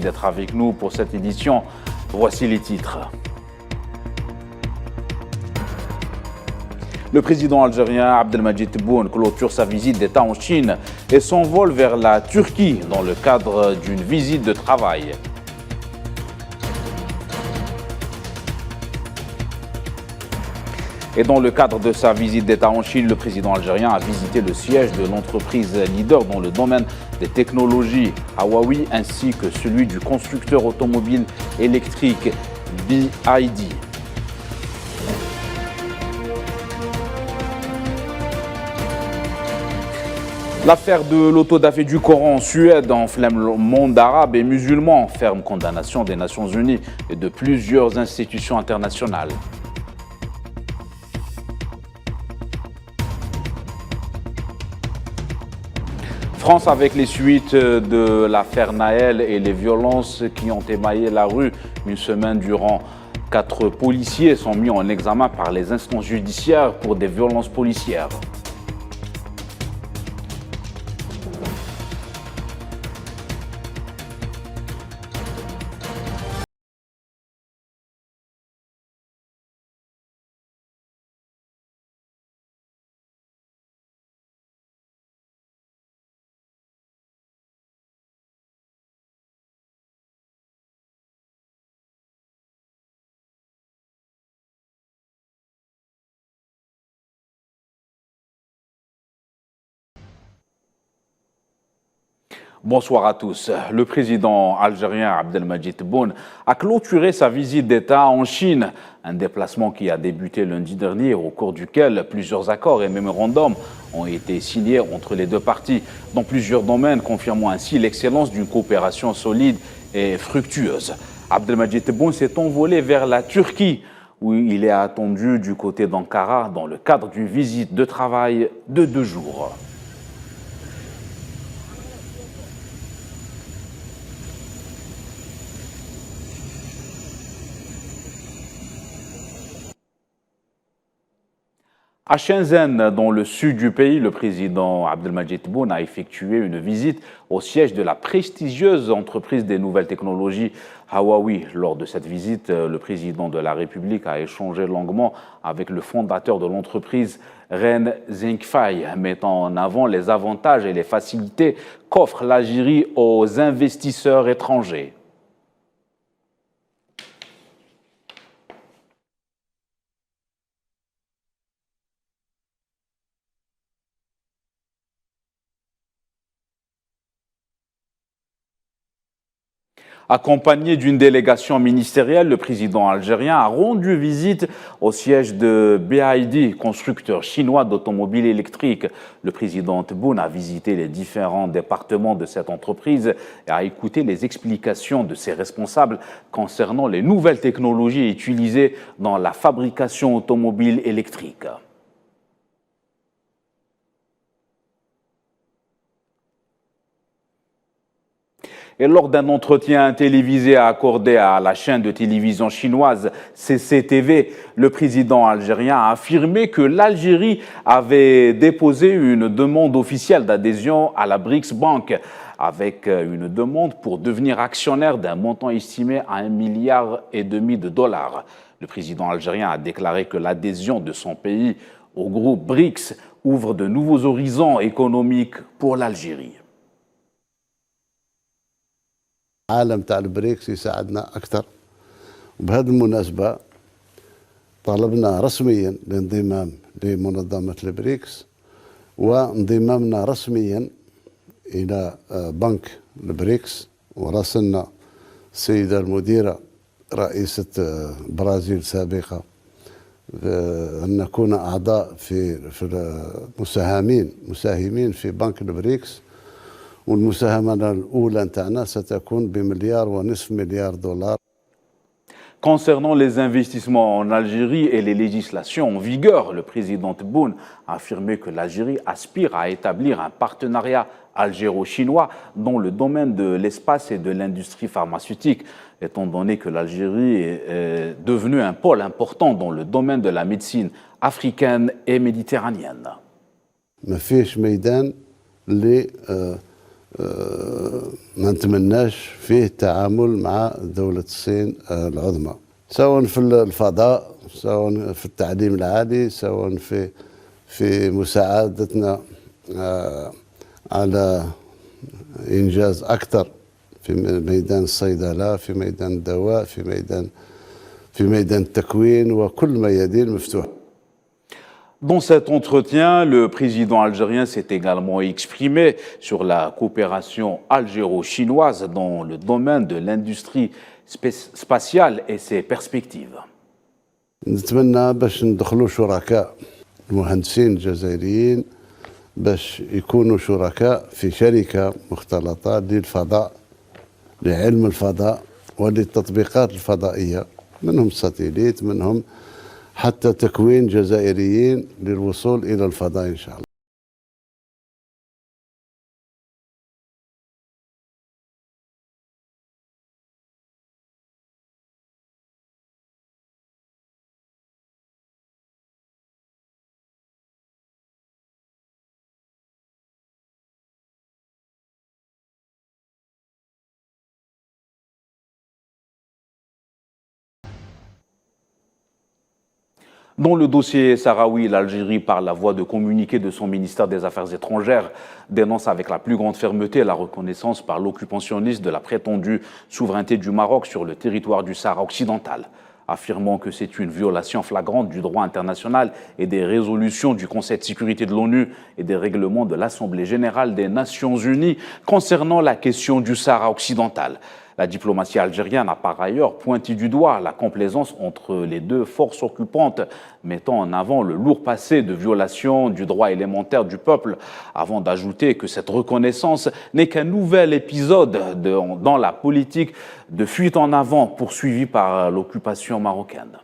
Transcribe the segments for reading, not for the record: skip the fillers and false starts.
D'être avec nous pour cette édition. Voici les titres. Le président algérien Abdelmadjid Tebboune clôture sa visite d'État en Chine et s'envole vers la Turquie dans le cadre d'une visite de travail. Et dans le cadre de sa visite d'État en Chine, le président algérien a visité le siège de l'entreprise leader dans le domaine des technologies Huawei ainsi que celui du constructeur automobile électrique BYD. L'affaire de l'autodafé du Coran en Suède enflamme le monde arabe et musulman, ferme condamnation des Nations Unies et de plusieurs institutions internationales. France avec les suites de l'affaire Naël et les violences qui ont émaillé la rue une semaine durant. 4 policiers sont mis en examen par les instances judiciaires pour des violences policières. Bonsoir à tous. Le président algérien Abdelmadjid Tebboune a clôturé sa visite d'État en Chine, un déplacement qui a débuté lundi dernier au cours duquel plusieurs accords et mémorandums ont été signés entre les deux parties dans plusieurs domaines, confirmant ainsi l'excellence d'une coopération solide et fructueuse. Abdelmadjid Tebboune s'est envolé vers la Turquie où il est attendu du côté d'Ankara dans le cadre d'une visite de travail de 2 jours. À Shenzhen, dans le sud du pays, le président Abdelmadjid Tebboune a effectué une visite au siège de la prestigieuse entreprise des nouvelles technologies Huawei. Lors de cette visite, le président de la République a échangé longuement avec le fondateur de l'entreprise, Ren Zhengfei, mettant en avant les avantages et les facilités qu'offre l'Algérie aux investisseurs étrangers. Accompagné d'une délégation ministérielle, le président algérien a rendu visite au siège de BYD, constructeur chinois d'automobiles électriques. Le président Tebboune a visité les différents départements de cette entreprise et a écouté les explications de ses responsables concernant les nouvelles technologies utilisées dans la fabrication automobile électrique. Et lors d'un entretien télévisé accordé à la chaîne de télévision chinoise CCTV, le président algérien a affirmé que l'Algérie avait déposé une demande officielle d'adhésion à la BRICS Bank avec une demande pour devenir actionnaire d'un montant estimé à 1,5 milliard de dollars. Le président algérien a déclaré que l'adhésion de son pays au groupe BRICS ouvre de nouveaux horizons économiques pour l'Algérie. عالم تاع البريكس يساعدنا أكثر، وبهذه المناسبة طالبنا رسميا الانضمام لمنظمة البريكس وانضمامنا رسميا إلى بنك البريكس، وراسلنا السيدة المديرة رئيسة البرازيل السابقة أن نكون أعضاء في مساهمين في بنك البريكس. والمساهمة الأولى نتاعنا ستكون ب1.5 milliard $. Concernant les investissements en Algérie et les législations en vigueur, le président Tebboune a affirmé que l'Algérie aspire à établir un partenariat algéro-chinois dans le domaine de l'espace et de l'industrie pharmaceutique, étant donné que l'Algérie est devenue un pôle important dans le domaine de la médecine africaine et méditerranéenne. ما فيش ميدان اللي ما نتمناش فيه تعامل مع دولة الصين العظمى، سواء في الفضاء، سواء في التعليم العالي، سواء في مساعدتنا على إنجاز أكثر في ميدان الصيدلة، في ميدان الدواء، في ميدان التكوين وكل ميادين مفتوحة. Dans cet entretien, le président algérien s'est également exprimé sur la coopération algéro-chinoise dans le domaine de l'industrie spatiale et ses perspectives. نتمنى باش ندخلوا شركاء المهندسين الجزائريين باش يكونوا شركاء في شركة مختلطة للفضاء، لعلم الفضاء وللتطبيقات الفضائية، منهم ساتيليت، منهم حتى تكوين جزائريين للوصول إلى الفضاء إن شاء الله. Dans le dossier sahraoui, l'Algérie, par la voie de communiqué de son ministère des Affaires étrangères, dénonce avec la plus grande fermeté la reconnaissance par l'occupationniste de la prétendue souveraineté du Maroc sur le territoire du Sahara occidental, affirmant que c'est une violation flagrante du droit international et des résolutions du Conseil de sécurité de l'ONU et des règlements de l'Assemblée générale des Nations unies concernant la question du Sahara occidental. La diplomatie algérienne a par ailleurs pointé du doigt la complaisance entre les deux forces occupantes, mettant en avant le lourd passé de violation du droit élémentaire du peuple, avant d'ajouter que cette reconnaissance n'est qu'un nouvel épisode dans la politique de fuite en avant poursuivie par l'occupation marocaine.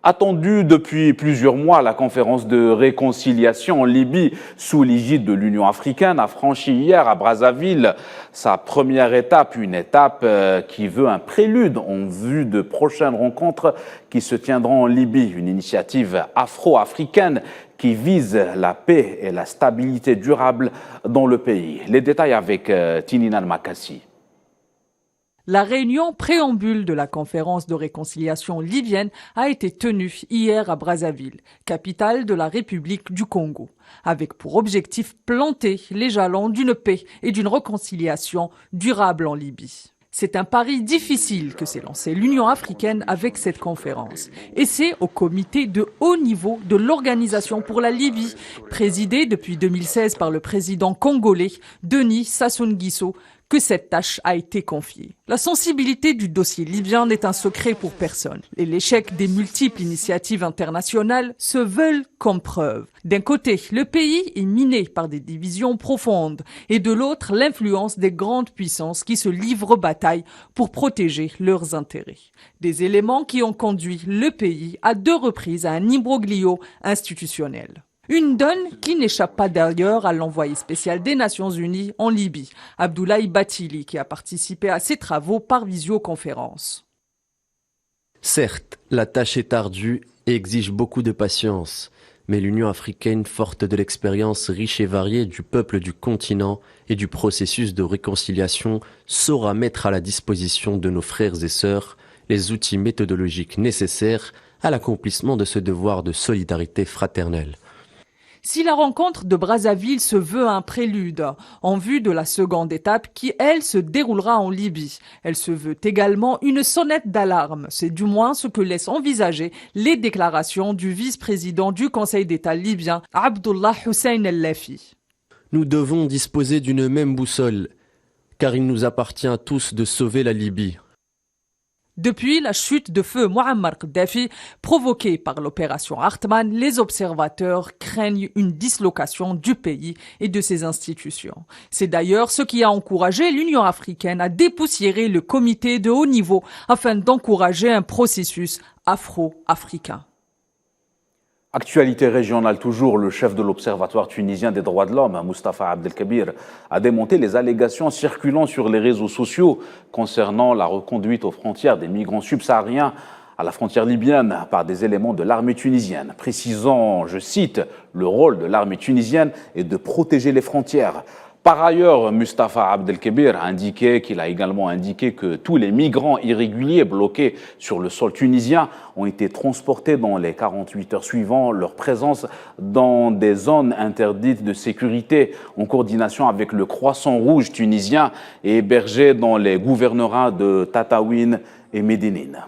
Attendue depuis plusieurs mois, la conférence de réconciliation en Libye sous l'égide de l'Union africaine a franchi hier à Brazzaville sa première étape, une étape qui veut un prélude en vue de prochaines rencontres qui se tiendront en Libye, une initiative afro-africaine qui vise la paix et la stabilité durable dans le pays. Les détails avec Tininan Makassi. La réunion préambule de la conférence de réconciliation libyenne a été tenue hier à Brazzaville, capitale de la République du Congo, avec pour objectif planter les jalons d'une paix et d'une réconciliation durable en Libye. C'est un pari difficile que s'est lancé l'Union africaine avec cette conférence. Et c'est au comité de haut niveau de l'Organisation pour la Libye, présidé depuis 2016 par le président congolais Denis Sassou Nguesso, que cette tâche a été confiée. La sensibilité du dossier libyen n'est un secret pour personne. Et l'échec des multiples initiatives internationales se veulent comme preuve. D'un côté, le pays est miné par des divisions profondes et de l'autre, l'influence des grandes puissances qui se livrent bataille pour protéger leurs intérêts. Des éléments qui ont conduit le pays à 2 reprises à un imbroglio institutionnel. Une donne qui n'échappe pas d'ailleurs à l'envoyé spécial des Nations Unies en Libye, Abdoulaye Bathily, qui a participé à ces travaux par visioconférence. Certes, la tâche est ardue et exige beaucoup de patience, mais l'Union africaine, forte de l'expérience riche et variée du peuple du continent et du processus de réconciliation, saura mettre à la disposition de nos frères et sœurs les outils méthodologiques nécessaires à l'accomplissement de ce devoir de solidarité fraternelle. Si la rencontre de Brazzaville se veut un prélude en vue de la seconde étape qui, elle, se déroulera en Libye, elle se veut également une sonnette d'alarme. C'est du moins ce que laissent envisager les déclarations du vice-président du Conseil d'État libyen, Abdullah Hussein El-Lafi. Nous devons disposer d'une même boussole, car il nous appartient à tous de sauver la Libye. Depuis la chute de feu Muammar Kadhafi provoquée par l'opération Hartmann, les observateurs craignent une dislocation du pays et de ses institutions. C'est d'ailleurs ce qui a encouragé l'Union africaine à dépoussiérer le comité de haut niveau afin d'encourager un processus afro-africain. Actualité régionale toujours, le chef de l'Observatoire tunisien des droits de l'homme, Moustapha Abdelkabir, a démonté les allégations circulant sur les réseaux sociaux concernant la reconduite aux frontières des migrants subsahariens à la frontière libyenne par des éléments de l'armée tunisienne, précisant, je cite, « Le rôle de l'armée tunisienne est de protéger les frontières ». Par ailleurs, Mustafa Abdelkebir a indiqué qu'il a également indiqué que tous les migrants irréguliers bloqués sur le sol tunisien ont été transportés dans les 48 heures suivant leur présence dans des zones interdites de sécurité en coordination avec le Croissant Rouge tunisien et hébergés dans les gouvernorats de Tataouine et Médénine.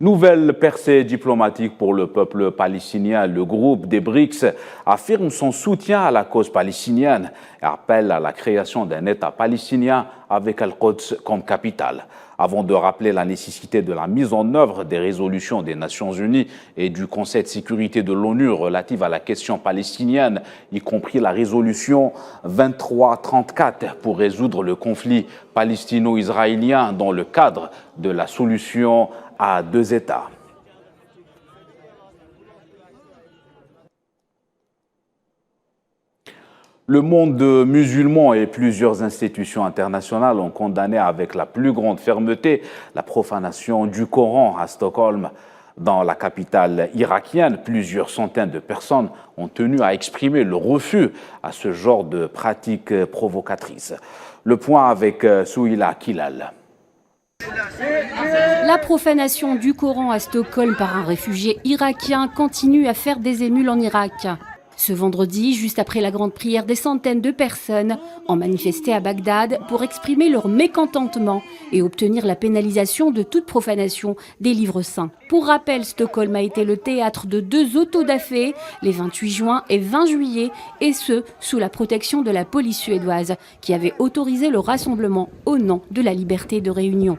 Nouvelle percée diplomatique pour le peuple palestinien. Le groupe des BRICS affirme son soutien à la cause palestinienne et appelle à la création d'un État palestinien avec Al-Quds comme capitale. Avant de rappeler la nécessité de la mise en œuvre des résolutions des Nations Unies et du Conseil de sécurité de l'ONU relative à la question palestinienne, y compris la résolution 2334 pour résoudre le conflit palestino-israélien dans le cadre de la solution à deux États. Le monde musulman et plusieurs institutions internationales ont condamné avec la plus grande fermeté la profanation du Coran à Stockholm. Dans la capitale irakienne, plusieurs centaines de personnes ont tenu à exprimer le refus à ce genre de pratiques provocatrices. Le point avec Souila Kilal. La profanation du Coran à Stockholm par un réfugié irakien continue à faire des émules en Irak. Ce vendredi, juste après la grande prière, des centaines de personnes ont manifesté à Bagdad pour exprimer leur mécontentement et obtenir la pénalisation de toute profanation des livres saints. Pour rappel, Stockholm a été le théâtre de 2 autodafés les 28 juin et 20 juillet, et ce, sous la protection de la police suédoise, qui avait autorisé le rassemblement au nom de la liberté de réunion.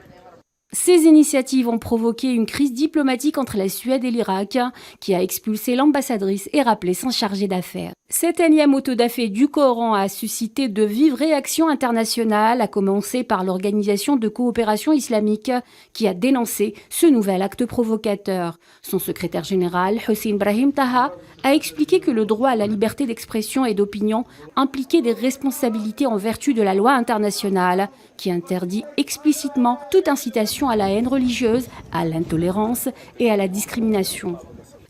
Ces initiatives ont provoqué une crise diplomatique entre la Suède et l'Irak, qui a expulsé l'ambassadrice et rappelé son chargé d'affaires. Cet énième autodafé du Coran a suscité de vives réactions internationales, à commencer par l'Organisation de coopération islamique, qui a dénoncé ce nouvel acte provocateur. Son secrétaire général, Hossein Brahim Taha, a expliqué que le droit à la liberté d'expression et d'opinion impliquait des responsabilités en vertu de la loi internationale, qui interdit explicitement toute incitation à la haine religieuse, à l'intolérance et à la discrimination.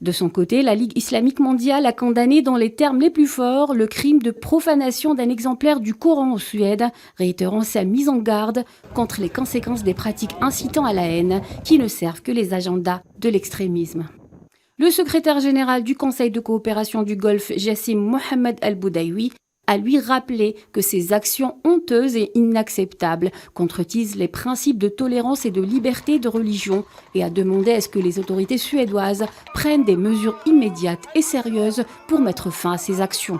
De son côté, la Ligue islamique mondiale a condamné dans les termes les plus forts le crime de profanation d'un exemplaire du Coran en Suède, réitérant sa mise en garde contre les conséquences des pratiques incitant à la haine qui ne servent que les agendas de l'extrémisme. Le secrétaire général du Conseil de coopération du Golfe, Jassim Mohamed Al-Boudaïoui, a lui rappelé que ces actions honteuses et inacceptables contredisent les principes de tolérance et de liberté de religion et a demandé à ce que les autorités suédoises prennent des mesures immédiates et sérieuses pour mettre fin à ces actions.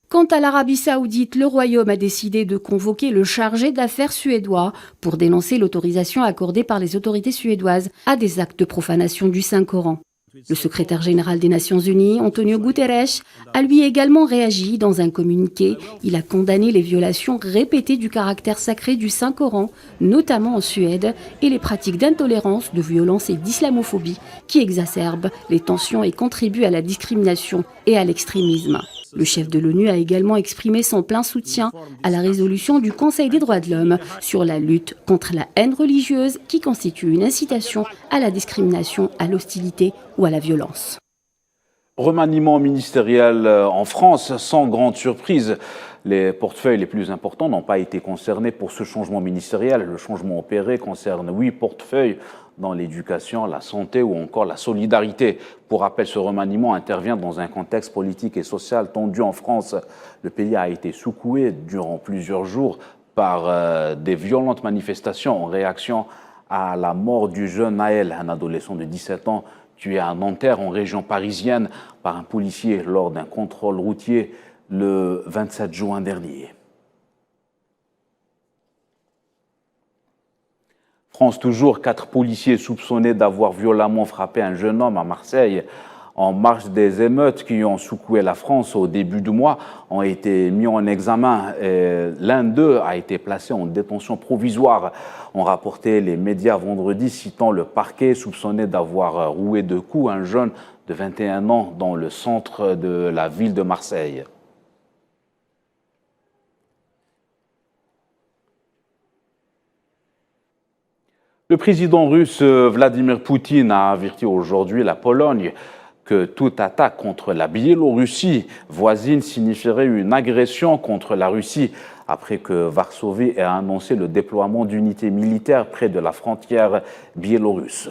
Quant à l'Arabie saoudite, le Royaume a décidé de convoquer le chargé d'affaires suédois pour dénoncer l'autorisation accordée par les autorités suédoises à des actes de profanation du Saint-Coran. Le secrétaire général des Nations Unies, Antonio Guterres, a lui également réagi dans un communiqué. Il a condamné les violations répétées du caractère sacré du Saint-Coran, notamment en Suède, et les pratiques d'intolérance, de violence et d'islamophobie qui exacerbent les tensions et contribuent à la discrimination et à l'extrémisme. Le chef de l'ONU a également exprimé son plein soutien à la résolution du Conseil des droits de l'homme sur la lutte contre la haine religieuse qui constitue une incitation à la discrimination, à l'hostilité ou à la violence. Remaniement ministériel en France, sans grande surprise. Les portefeuilles les plus importants n'ont pas été concernés pour ce changement ministériel. Le changement opéré concerne 8 portefeuilles dans l'éducation, la santé ou encore la solidarité. Pour rappel, ce remaniement intervient dans un contexte politique et social tendu en France. Le pays a été secoué durant plusieurs jours par des violentes manifestations en réaction à la mort du jeune Naël, un adolescent de 17 ans tué à Nanterre, en région parisienne, par un policier lors d'un contrôle routier le 27 juin dernier. France toujours, 4 policiers soupçonnés d'avoir violemment frappé un jeune homme à Marseille en marge des émeutes qui ont secoué la France au début du mois ont été mis en examen. L'un d'eux a été placé en détention provisoire, ont rapporté les médias vendredi, citant le parquet soupçonné d'avoir roué de coups un jeune de 21 ans dans le centre de la ville de Marseille. Le président russe Vladimir Poutine a averti aujourd'hui la Pologne que toute attaque contre la Biélorussie voisine signifierait une agression contre la Russie après que Varsovie ait annoncé le déploiement d'unités militaires près de la frontière biélorusse.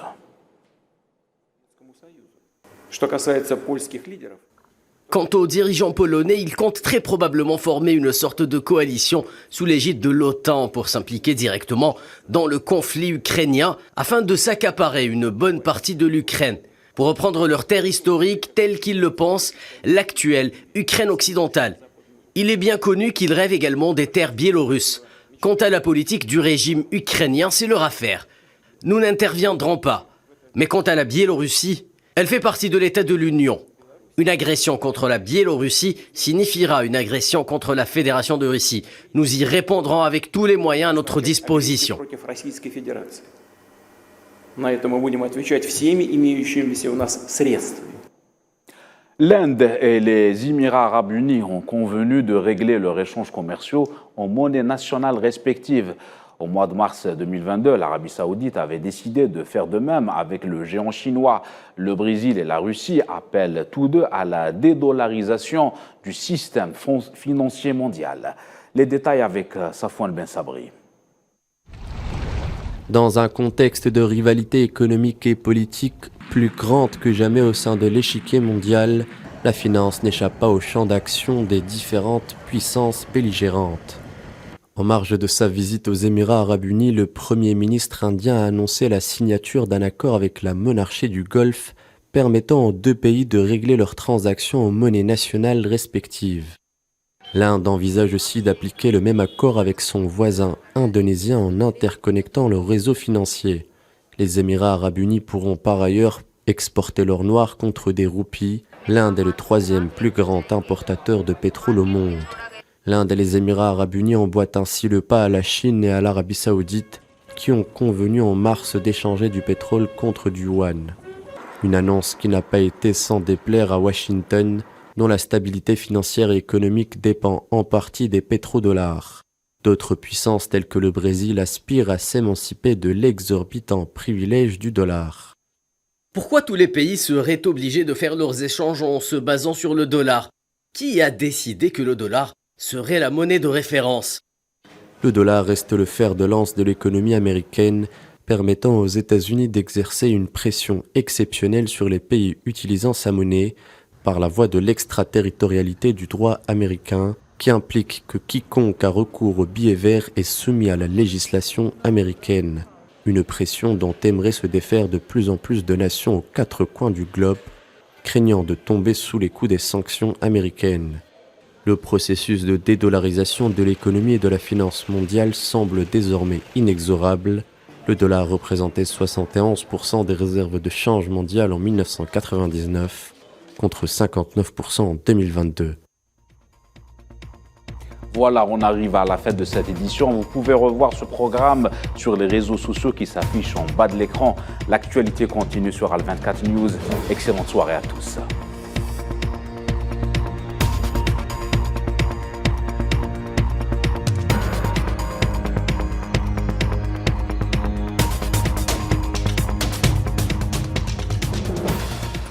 Quant aux dirigeants polonais, ils comptent très probablement former une sorte de coalition sous l'égide de l'OTAN pour s'impliquer directement dans le conflit ukrainien afin de s'accaparer une bonne partie de l'Ukraine. Pour reprendre leur terre historique telle qu'ils le pensent, l'actuelle Ukraine occidentale. Il est bien connu qu'ils rêvent également des terres biélorusses. Quant à la politique du régime ukrainien, c'est leur affaire. Nous n'interviendrons pas. Mais quant à la Biélorussie, elle fait partie de l'État de l'Union. Une agression contre la Biélorussie signifiera une agression contre la Fédération de Russie. Nous y répondrons avec tous les moyens à notre disposition. L'Inde et les Émirats arabes unis ont convenu de régler leurs échanges commerciaux en monnaie nationale respective. Au mois de mars 2022, l'Arabie saoudite avait décidé de faire de même avec le géant chinois. Le Brésil et la Russie appellent tous deux à la dédollarisation du système financier mondial. Les détails avec Safouane Ben Sabri. Dans un contexte de rivalité économique et politique plus grande que jamais au sein de l'échiquier mondial, la finance n'échappe pas au champ d'action des différentes puissances belligérantes. En marge de sa visite aux Émirats arabes unis, le Premier ministre indien a annoncé la signature d'un accord avec la monarchie du Golfe permettant aux deux pays de régler leurs transactions en monnaie nationale respectives. L'Inde envisage aussi d'appliquer le même accord avec son voisin indonésien en interconnectant le réseau financier. Les Émirats arabes unis pourront par ailleurs exporter l'or noir contre des roupies. L'Inde est le troisième plus grand importateur de pétrole au monde. L'Inde et les Émirats arabes unis emboîtent ainsi le pas à la Chine et à l'Arabie saoudite qui ont convenu en mars d'échanger du pétrole contre du yuan. Une annonce qui n'a pas été sans déplaire à Washington, dont la stabilité financière et économique dépend en partie des pétrodollars. D'autres puissances telles que le Brésil aspirent à s'émanciper de l'exorbitant privilège du dollar. Pourquoi tous les pays seraient obligés de faire leurs échanges en se basant sur le dollar? Qui a décidé que le dollar serait la monnaie de référence? Le dollar reste le fer de lance de l'économie américaine, permettant aux États-Unis d'exercer une pression exceptionnelle sur les pays utilisant sa monnaie par la voie de l'extraterritorialité du droit américain, qui implique que quiconque a recours au billet vert est soumis à la législation américaine. Une pression dont aimeraient se défaire de plus en plus de nations aux quatre coins du globe, craignant de tomber sous les coups des sanctions américaines. Le processus de dédollarisation de l'économie et de la finance mondiale semble désormais inexorable. Le dollar représentait 71% des réserves de change mondiales en 1999, contre 59% en 2022. Voilà, on arrive à la fin de cette édition. Vous pouvez revoir ce programme sur les réseaux sociaux qui s'affichent en bas de l'écran. L'actualité continue sur Al24 News. Excellente soirée à tous.